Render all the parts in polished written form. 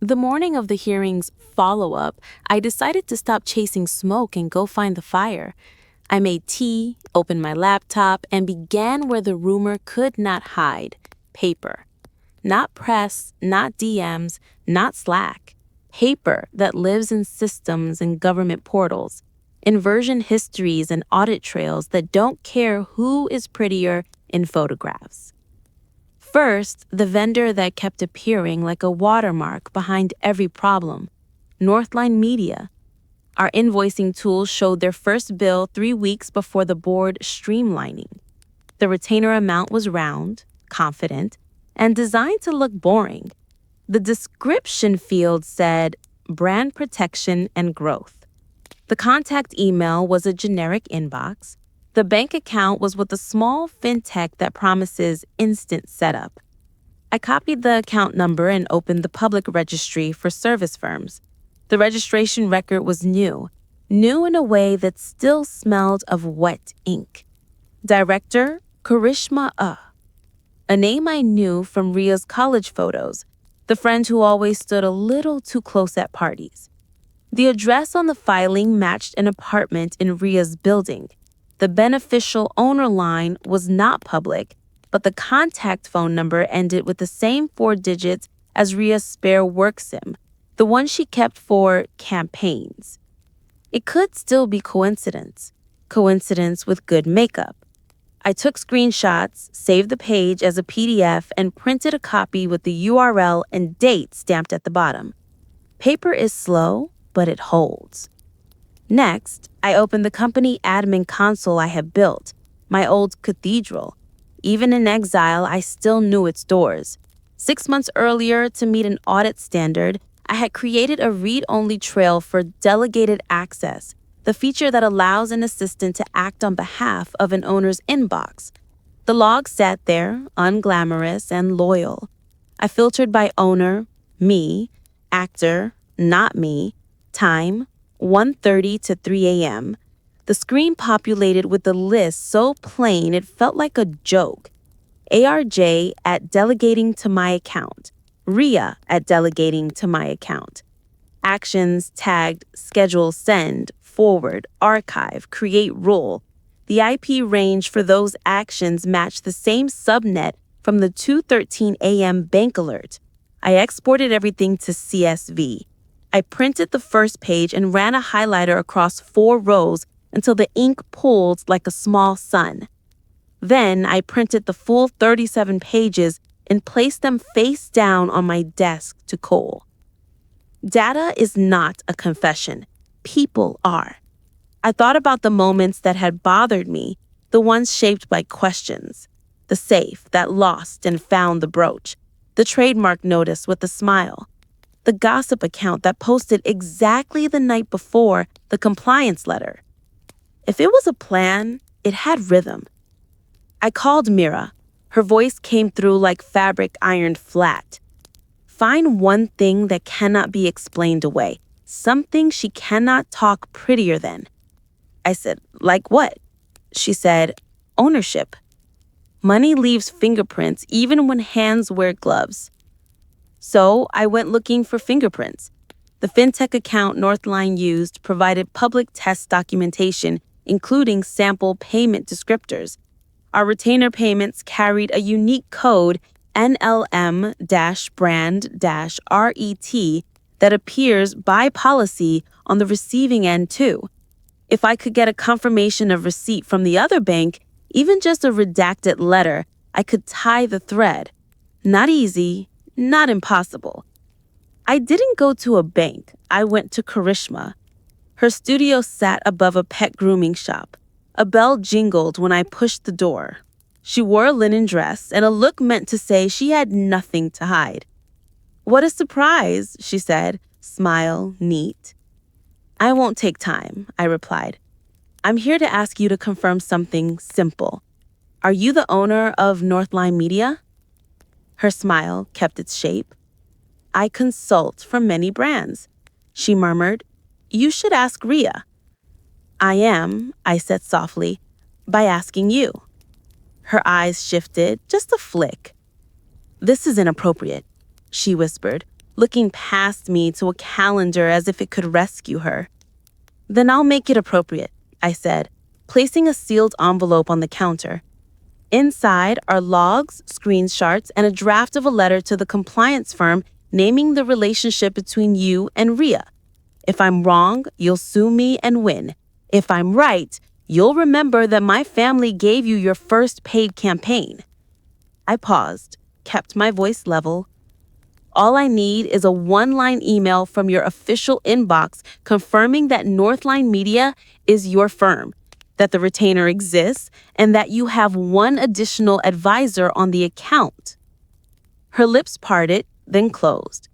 The morning of the hearing's follow-up, I decided to stop chasing smoke and go find the fire. I made tea, opened my laptop, and began where the rumor could not hide: paper. Not press, not DMs, not Slack. Paper that lives in systems and government portals, inversion histories and audit trails that don't care who is prettier in photographs. First, the vendor that kept appearing like a watermark behind every problem: Northline Media. Our invoicing tool showed their first bill 3 weeks before the board streamlining. The retainer amount was round, confident, and designed to look boring. The description field said brand protection and growth. The contact email was a generic inbox. The bank account was with a small fintech that promises instant setup. I copied the account number and opened the public registry for service firms. The registration record was new in a way that still smelled of wet ink. Director, Karishma a name I knew from Ria's college photos, the friend who always stood a little too close at parties. The address on the filing matched an apartment in Ria's building. The beneficial owner line was not public, but the contact phone number ended with the same 4 digits as Ria's spare work sim, the one she kept for campaigns. It could still be coincidence with good makeup. I took screenshots, saved the page as a PDF, and printed a copy with the URL and date stamped at the bottom. Paper is slow, but it holds. Next, I opened the company admin console I had built, my old cathedral. Even in exile, I still knew its doors. 6 months earlier, to meet an audit standard, I had created a read-only trail for delegated access, the feature that allows an assistant to act on behalf of an owner's inbox. The log sat there, unglamorous and loyal. I filtered by owner, me; actor, not me; time, 1:30 to 3 a.m. The screen populated with the list so plain it felt like a joke. ARJ at delegating to my account. Ria at delegating to my account. Actions tagged schedule, send, forward, archive, create rule. The IP range for those actions matched the same subnet from the 2:13 a.m. bank alert. I exported everything to CSV. I printed the first page and ran a highlighter across 4 rows until the ink pooled like a small sun. Then I printed the full 37 pages and placed them face down on my desk to cool. Data is not a confession. People are. I thought about the moments that had bothered me, the ones shaped by questions. The safe that lost and found the brooch. The trademark notice with a smile. The gossip account that posted exactly the night before the compliance letter. If it was a plan, it had rhythm. I called Mira. Her voice came through like fabric ironed flat. Find one thing that cannot be explained away. Something she cannot talk prettier than. I said, like what? She said, ownership. Money leaves fingerprints even when hands wear gloves. So I went looking for fingerprints. The fintech account Northline used provided public test documentation, including sample payment descriptors. Our retainer payments carried a unique code, NLM-brand-RET, that appears by policy on the receiving end too. If I could get a confirmation of receipt from the other bank, even just a redacted letter, I could tie the thread. Not easy, not impossible. I didn't go to a bank. I went to Karishma. Her studio sat above a pet grooming shop. A bell jingled when I pushed the door. She wore a linen dress and a look meant to say she had nothing to hide. "What a surprise," she said, smile neat. "I won't take time," I replied. "I'm here to ask you to confirm something simple. Are you the owner of Northline Media?" Her smile kept its shape. "I consult for many brands," she murmured. "You should ask Ria." "I am," I said softly, "by asking you." Her eyes shifted, just a flick. "This is inappropriate," she whispered, looking past me to a calendar as if it could rescue her. "Then I'll make it appropriate," I said, placing a sealed envelope on the counter. Inside are logs, screenshots, and a draft of a letter to the compliance firm naming the relationship between you and Rhea. "If I'm wrong, you'll sue me and win. If I'm right, you'll remember that my family gave you your first paid campaign." I paused, kept my voice level. "All I need is a one-line email from your official inbox confirming that Northline Media is your firm, that the retainer exists, and that you have one additional advisor on the account." Her lips parted, then closed.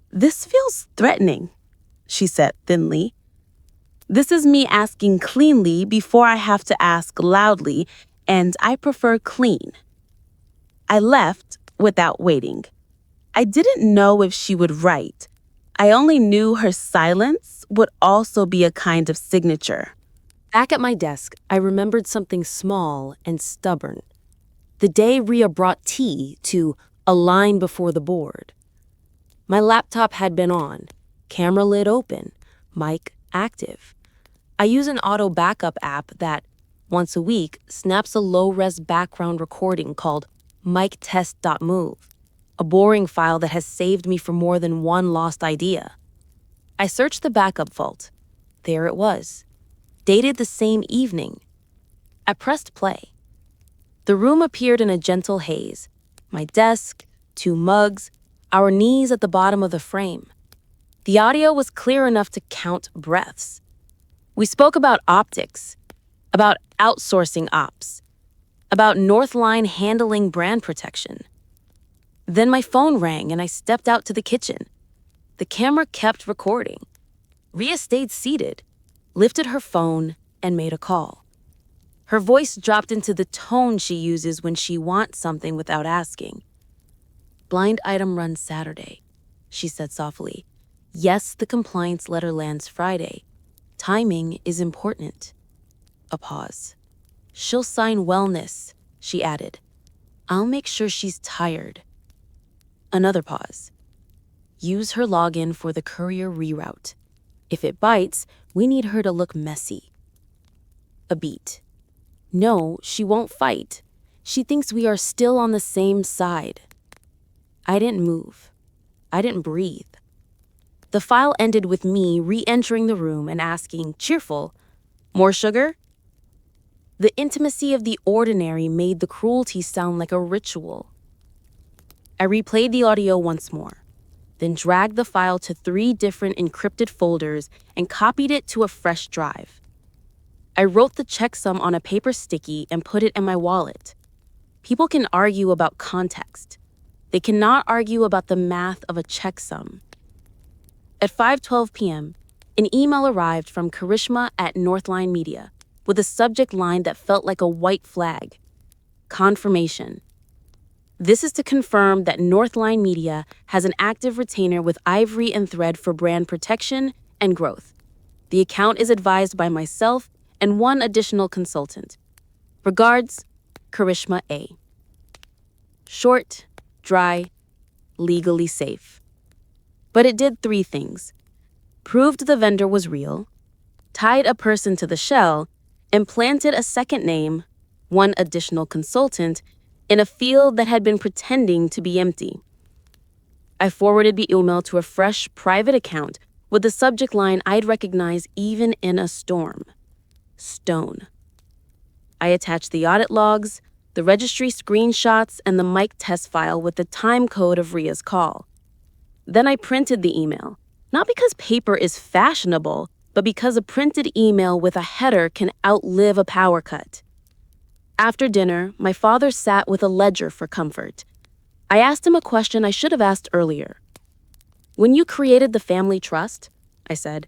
"This feels threatening," she said thinly. "This is me asking cleanly before I have to ask loudly, and I prefer clean." I left without waiting. I didn't know if she would write. I only knew her silence would also be a kind of signature. Back at my desk, I remembered something small and stubborn. The day Rhea brought tea to a line before the board. My laptop had been on, camera lid open, mic active. I use an auto backup app that, once a week, snaps a low-res background recording called mictest.move, a boring file that has saved me from more than one lost idea. I searched the backup vault. There it was, dated the same evening. I pressed play. The room appeared in a gentle haze. My desk, 2 mugs, our knees at the bottom of the frame. The audio was clear enough to count breaths. We spoke about optics, about outsourcing ops, about Northline handling brand protection. Then my phone rang and I stepped out to the kitchen. The camera kept recording. Rhea stayed seated, lifted her phone, and made a call. Her voice dropped into the tone she uses when she wants something without asking. "Blind item runs Saturday," she said softly. "Yes, the compliance letter lands Friday. Timing is important." A pause. "She'll sign wellness," she added. "I'll make sure she's tired." Another pause. "Use her login for the courier reroute. If it bites, we need her to look messy." A beat. "No, she won't fight. She thinks we are still on the same side." I didn't move. I didn't breathe. The file ended with me re-entering the room and asking, cheerful, "More sugar?" The intimacy of the ordinary made the cruelty sound like a ritual. I replayed the audio once more, then dragged the file to 3 different encrypted folders and copied it to a fresh drive. I wrote the checksum on a paper sticky and put it in my wallet. People can argue about context. They cannot argue about the math of a checksum. At 5:12 p.m., an email arrived from Karishma at Northline Media with a subject line that felt like a white flag. Confirmation. This is to confirm that Northline Media has an active retainer with Ivory and Thread for brand protection and growth. The account is advised by myself and 1 additional consultant. Regards, Karishma A. Short, dry, legally safe. But it did 3 things. Proved the vendor was real, tied a person to the shell, and planted a second name, 1 additional consultant, in a field that had been pretending to be empty. I forwarded the email to a fresh, private account with the subject line I'd recognize even in a storm. Stone. I attached the audit logs, the registry screenshots, and the mic test file with the time code of Rhea's call. Then I printed the email, not because paper is fashionable, but because a printed email with a header can outlive a power cut. After dinner, my father sat with a ledger for comfort. I asked him a question I should have asked earlier. "When you created the family trust," I said,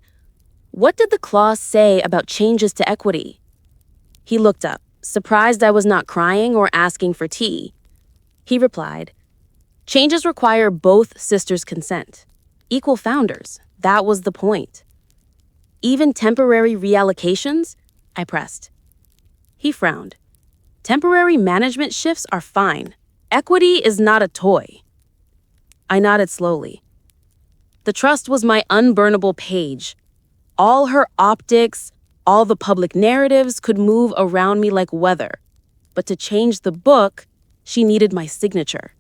"what did the clause say about changes to equity?" He looked up, surprised I was not crying or asking for tea. He replied, "Changes require both sisters' consent. Equal founders, that was the point." "Even temporary reallocations?" I pressed. He frowned. "Temporary management shifts are fine. Equity is not a toy." I nodded slowly. The trust was my unburnable page. All her optics, all the public narratives could move around me like weather. But to change the book, she needed my signature.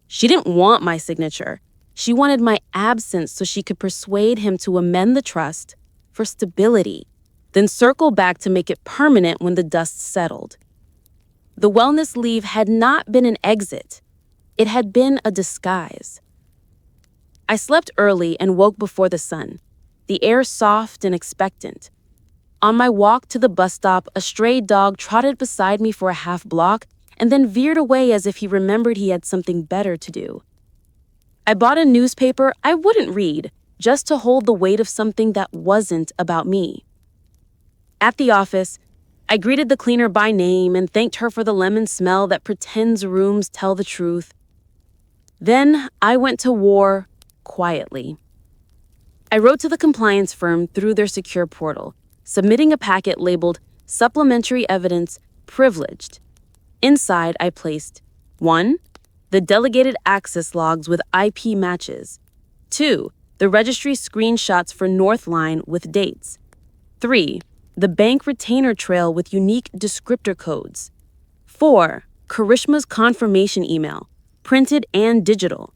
She didn't want my signature. She wanted my absence so she could persuade him to amend the trust for stability, then circle back to make it permanent when the dust settled. The wellness leave had not been an exit. It had been a disguise. I slept early and woke before the sun, the air soft and expectant. On my walk to the bus stop, a stray dog trotted beside me for a half block and then veered away as if he remembered he had something better to do. I bought a newspaper I wouldn't read, just to hold the weight of something that wasn't about me. At the office, I greeted the cleaner by name and thanked her for the lemon smell that pretends rooms tell the truth. Then I went to war quietly. I wrote to the compliance firm through their secure portal, submitting a packet labeled Supplementary Evidence Privileged. Inside, I placed 1. The delegated access logs with IP matches. 2. The registry screenshots for Northline with dates. 3. The bank retainer trail with unique descriptor codes. 4. Karishma's confirmation email, printed and digital.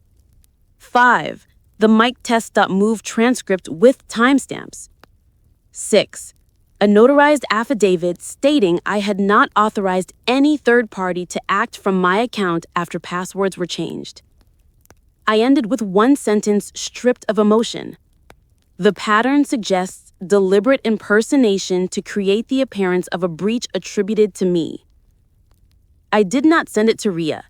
5. The mictest.move transcript with timestamps. 6. A notarized affidavit stating I had not authorized any third party to act from my account after passwords were changed. I ended with one sentence stripped of emotion. The pattern suggests deliberate impersonation to create the appearance of a breach attributed to me. I did not send it to Ria.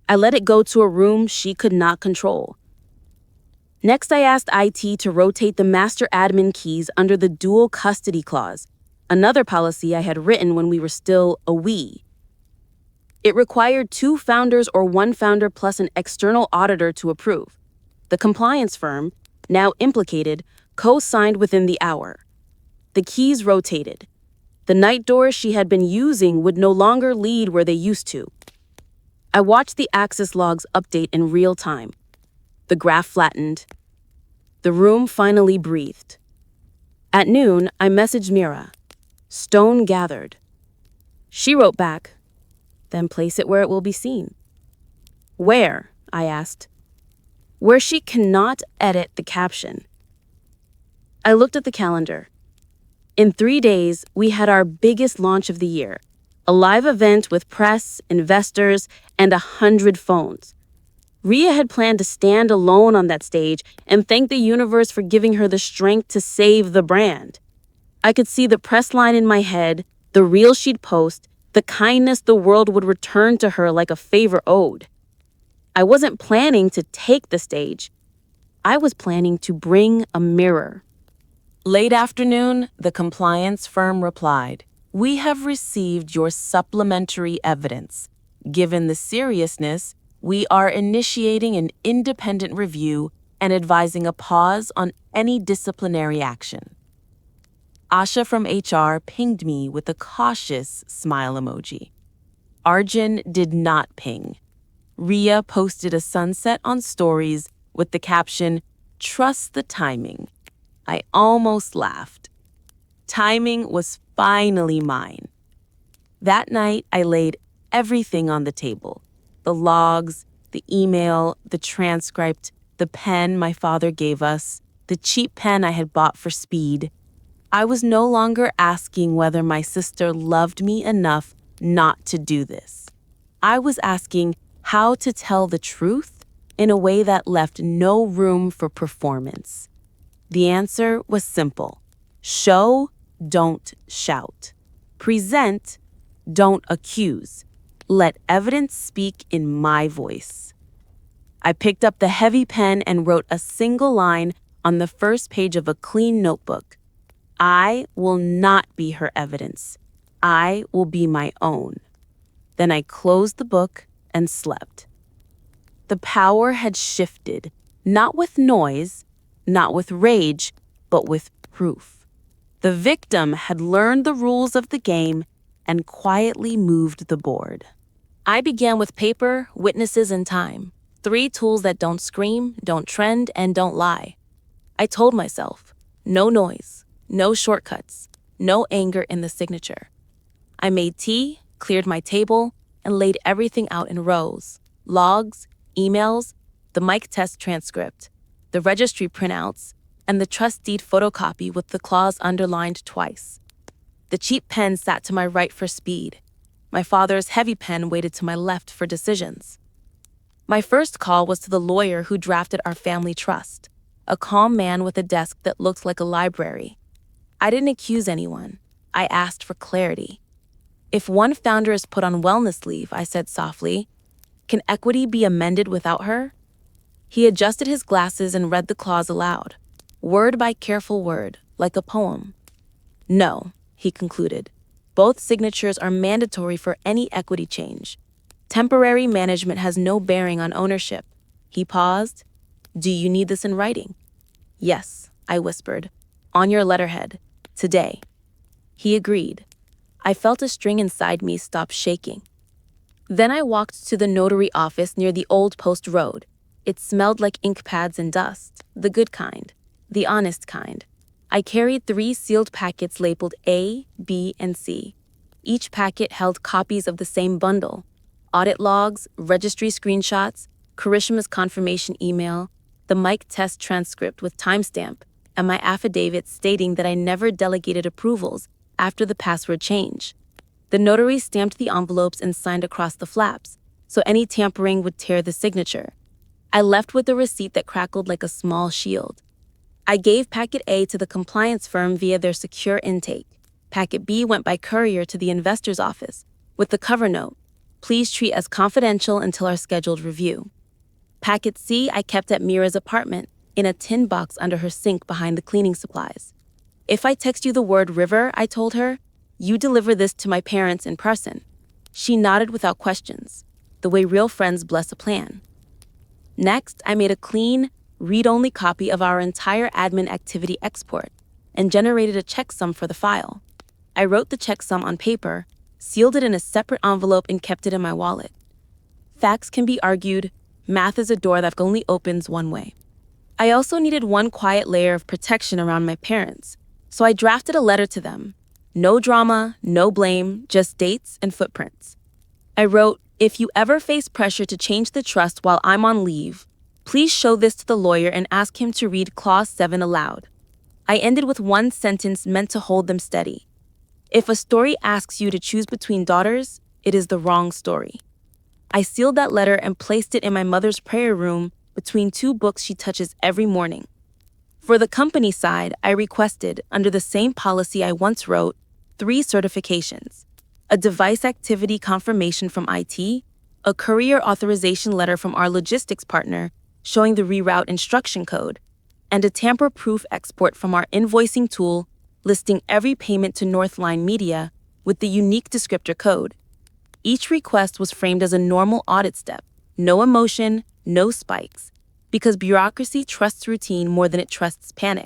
I let it go to a room she could not control. Next, I asked IT to rotate the master admin keys under the dual custody clause, another policy I had written when we were still a we. It required 2 founders or 1 founder plus an external auditor to approve. The compliance firm, now implicated, co-signed within the hour. The keys rotated. The night doors she had been using would no longer lead where they used to. I watched the access logs update in real time. The graph flattened. The room finally breathed. At noon, I messaged Mira. Stone gathered. She wrote back, then place it where it will be seen. Where? I asked. Where she cannot edit the caption. I looked at the calendar. In 3 days, we had our biggest launch of the year, a live event with press, investors, and 100 phones. Ria had planned to stand alone on that stage and thank the universe for giving her the strength to save the brand. I could see the press line in my head, the reel she'd post, the kindness the world would return to her like a favor owed. I wasn't planning to take the stage. I was planning to bring a mirror. Late afternoon, the compliance firm replied, "We have received your supplementary evidence. Given the seriousness, we are initiating an independent review and advising a pause on any disciplinary action." Asha from HR pinged me with a cautious smile emoji. Arjun did not ping. Ria posted a sunset on stories with the caption, "Trust the timing." I almost laughed. Timing was finally mine. That night, I laid everything on the table. The logs, the email, the transcript, the pen my father gave us, the cheap pen I had bought for speed. I was no longer asking whether my sister loved me enough not to do this. I was asking how to tell the truth in a way that left no room for performance. The answer was simple. Show, don't shout. Present, don't accuse. Let evidence speak in my voice. I picked up the heavy pen and wrote a single line on the first page of a clean notebook. I will not be her evidence. I will be my own. Then I closed the book and slept. The power had shifted, not with noise, not with rage, but with proof. The victim had learned the rules of the game and quietly moved the board. I began with paper, witnesses, and time. 3 tools that don't scream, don't trend, and don't lie. I told myself, no noise, no shortcuts, no anger in the signature. I made tea, cleared my table, and laid everything out in rows: logs, emails, the mic test transcript, the registry printouts, and the trust deed photocopy with the clause underlined twice. The cheap pen sat to my right for speed. My father's heavy pen waited to my left for decisions. My first call was to the lawyer who drafted our family trust, a calm man with a desk that looked like a library. I didn't accuse anyone. I asked for clarity. If one founder is put on wellness leave, I said softly, can equity be amended without her? He adjusted his glasses and read the clause aloud, word by careful word, like a poem. No, he concluded. Both signatures are mandatory for any equity change. Temporary management has no bearing on ownership. He paused. Do you need this in writing? Yes, I whispered. On your letterhead. Today. He agreed. I felt a string inside me stop shaking. Then I walked to the notary office near the old post road. It smelled like ink pads and dust, the good kind, the honest kind. I carried 3 sealed packets labeled A, B, and C. Each packet held copies of the same bundle: audit logs, registry screenshots, Karishma's confirmation email, the mic test transcript with timestamp, and my affidavit stating that I never delegated approvals after the password change. The notary stamped the envelopes and signed across the flaps, so any tampering would tear the signature. I left with a receipt that crackled like a small shield. I gave Packet A to the compliance firm via their secure intake. Packet B went by courier to the investor's office, with the cover note, please treat as confidential until our scheduled review. Packet C I kept at Mira's apartment, in a tin box under her sink behind the cleaning supplies. If I text you the word river, I told her, you deliver this to my parents in person. She nodded without questions, the way real friends bless a plan. Next, I made a clean, read-only copy of our entire admin activity export and generated a checksum for the file. I wrote the checksum on paper, sealed it in a separate envelope, and kept it in my wallet. Facts can be argued. Math is a door that only opens one way. I also needed one quiet layer of protection around my parents, so I drafted a letter to them. No drama, no blame, just dates and footprints. I wrote, if you ever face pressure to change the trust while I'm on leave, please show this to the lawyer and ask him to read Clause 7 aloud. I ended with one sentence meant to hold them steady. If a story asks you to choose between daughters, it is the wrong story. I sealed that letter and placed it in my mother's prayer room between 2 books she touches every morning. For the company side, I requested, under the same policy I once wrote, 3 certifications: a device activity confirmation from IT, a courier authorization letter from our logistics partner showing the reroute instruction code, and a tamper-proof export from our invoicing tool listing every payment to Northline Media with the unique descriptor code. Each request was framed as a normal audit step, no emotion, no spikes, because bureaucracy trusts routine more than it trusts panic.